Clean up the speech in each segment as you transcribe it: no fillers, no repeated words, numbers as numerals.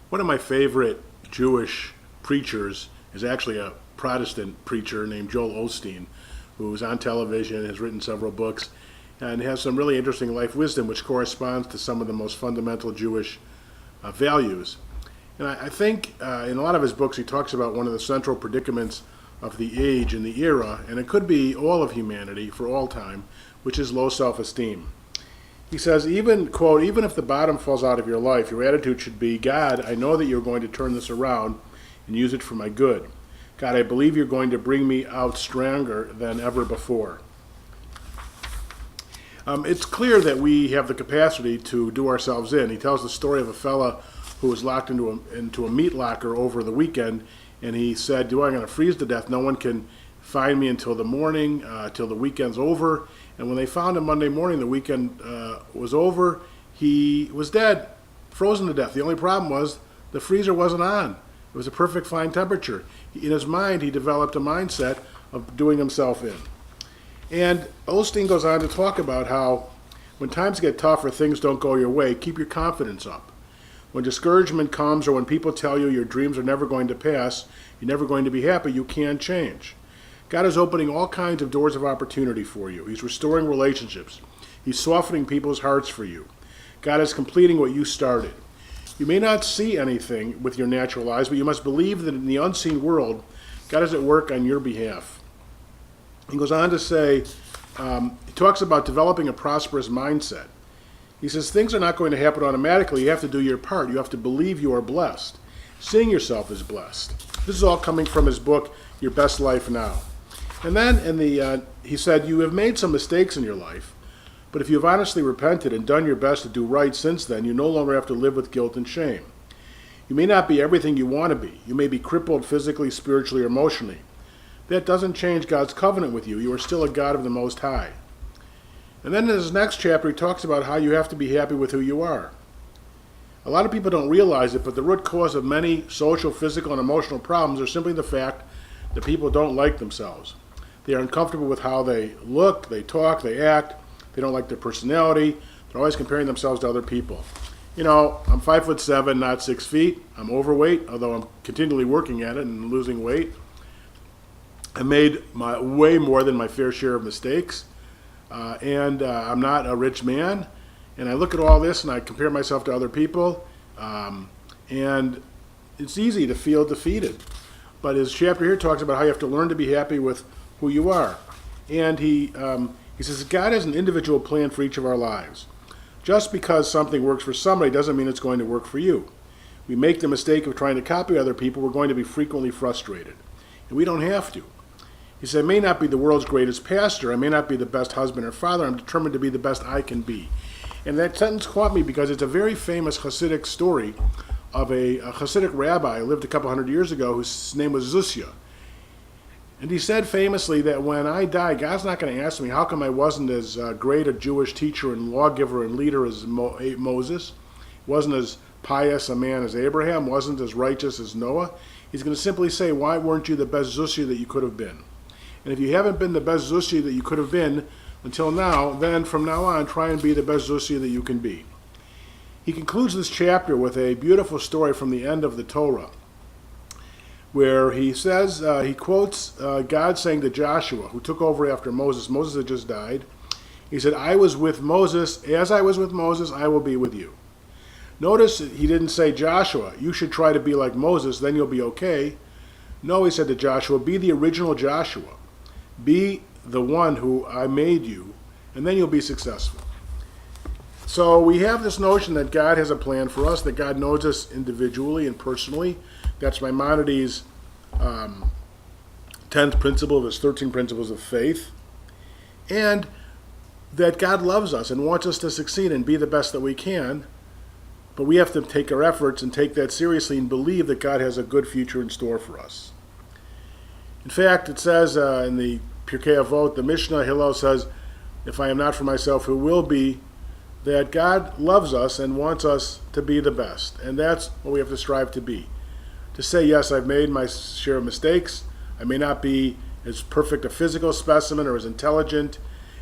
One of my favorite Jewish preachers is actually a Protestant preacher named Joel Osteen, who's on television, has written several books, and has some really interesting life wisdom which corresponds to some of the most fundamental Jewish values. And I think in a lot of his books he talks about one of the central predicaments of the age and the era, and it could be all of humanity for all time, which is low self-esteem. He says, even, quote, even if the bottom falls out of your life, your attitude should be, God, I know that you're going to turn this around and use it for my good. God, I believe you're going to bring me out stronger than ever before. It's clear that we have the capacity to do ourselves in. He tells the story of a fella who was locked into a meat locker over the weekend, and he said, I'm going to freeze to death. No one can find me until the morning, till the weekend's over. And when they found him Monday morning, the weekend was over, he was dead, frozen to death. The only problem was the freezer wasn't on. It was a perfect fine temperature. In his mind, he developed a mindset of doing himself in. And Osteen goes on to talk about how when times get tough or things don't go your way, keep your confidence up. When discouragement comes or when people tell you your dreams are never going to pass, you're never going to be happy, you can change. God is opening all kinds of doors of opportunity for you. He's restoring relationships. He's softening people's hearts for you. God is completing what you started. You may not see anything with your natural eyes, but you must believe that in the unseen world, God is at work on your behalf. He goes on to say, he talks about developing a prosperous mindset. He says, things are not going to happen automatically. You have to do your part. You have to believe you are blessed. Seeing yourself as blessed. This is all coming from his book, Your Best Life Now. And then he said, you have made some mistakes in your life, but if you have honestly repented and done your best to do right since then, you no longer have to live with guilt and shame. You may not be everything you want to be. You may be crippled physically, spiritually, or emotionally. That doesn't change God's covenant with you. You are still a God of the Most High. And then in his next chapter, he talks about how you have to be happy with who you are. A lot of people don't realize it, but the root cause of many social, physical, and emotional problems are simply the fact that people don't like themselves. They are uncomfortable with how they look, they talk, they act. They don't like their personality. They're always comparing themselves to other people. You know, I'm 5'7", not 6 feet. I'm overweight, although I'm continually working at it and losing weight. I made way more than my fair share of mistakes. And I'm not a rich man. And I look at all this and I compare myself to other people. And it's easy to feel defeated. But his chapter here talks about how you have to learn to be happy with who you are. And he says God has an individual plan for each of our lives. Just because something works for somebody doesn't mean it's going to work for you. We make the mistake of trying to copy other people, we're going to be frequently frustrated. And we don't have to. He said, I may not be the world's greatest pastor, I may not be the best husband or father, I'm determined to be the best I can be. And that sentence caught me because it's a very famous Hasidic story of a Hasidic rabbi who lived a couple hundred years ago whose name was Zusya. And he said famously that when I die, God's not going to ask me how come I wasn't as great a Jewish teacher and lawgiver and leader as Moses, wasn't as pious a man as Abraham, wasn't as righteous as Noah. He's going to simply say, why weren't you the best Zusya that you could have been? And if you haven't been the best Zusya that you could have been until now, then from now on, try and be the best Zusya that you can be. He concludes this chapter with a beautiful story from the end of the Torah, where he says, he quotes God saying to Joshua, who took over after Moses. Moses had just died. He said, I was with Moses. As I was with Moses, I will be with you. Notice he didn't say, Joshua, you should try to be like Moses, then you'll be okay. No, he said to Joshua, be the original Joshua. Be the one who I made you, and then you'll be successful. So we have this notion that God has a plan for us, that God knows us individually and personally. That's Maimonides' 10th principle of his 13 principles of faith. And that God loves us and wants us to succeed and be the best that we can. But we have to take our efforts and take that seriously and believe that God has a good future in store for us. In fact, it says in the Pirkei Avot, the Mishnah, Hillel says, if I am not for myself, who will be? That God loves us and wants us to be the best. And that's what we have to strive to be. To say, yes, I've made my share of mistakes. I may not be as perfect a physical specimen or as intelligent.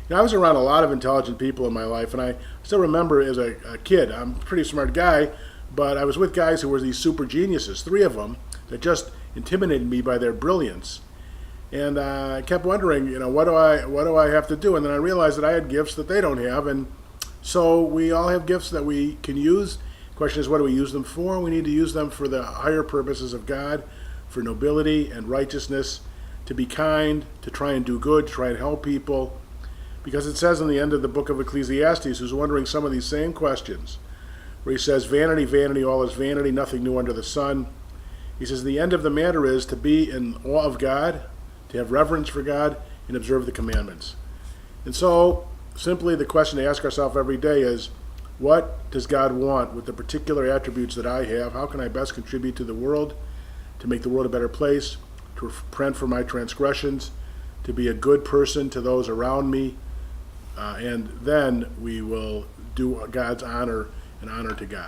You know, I was around a lot of intelligent people in my life, and I still remember as a kid, I'm a pretty smart guy, but I was with guys who were these super geniuses, three of them, that just intimidated me by their brilliance. And I kept wondering, what do I have to do? And then I realized that I had gifts that they don't have, and so we all have gifts that we can use. The question is, what do we use them for? We need to use them for the higher purposes of God, for nobility and righteousness, to be kind, to try and do good, to try and help people. Because it says in the end of the book of Ecclesiastes, who's wondering some of these same questions, where he says, vanity, vanity, all is vanity, nothing new under the sun. He says the end of the matter is to be in awe of God, to have reverence for God, and observe the commandments. And so, simply the question to ask ourselves every day is, what does God want with the particular attributes that I have? How can I best contribute to the world, to make the world a better place, to repent for my transgressions, to be a good person to those around me, and then we will do God's honor and honor to God.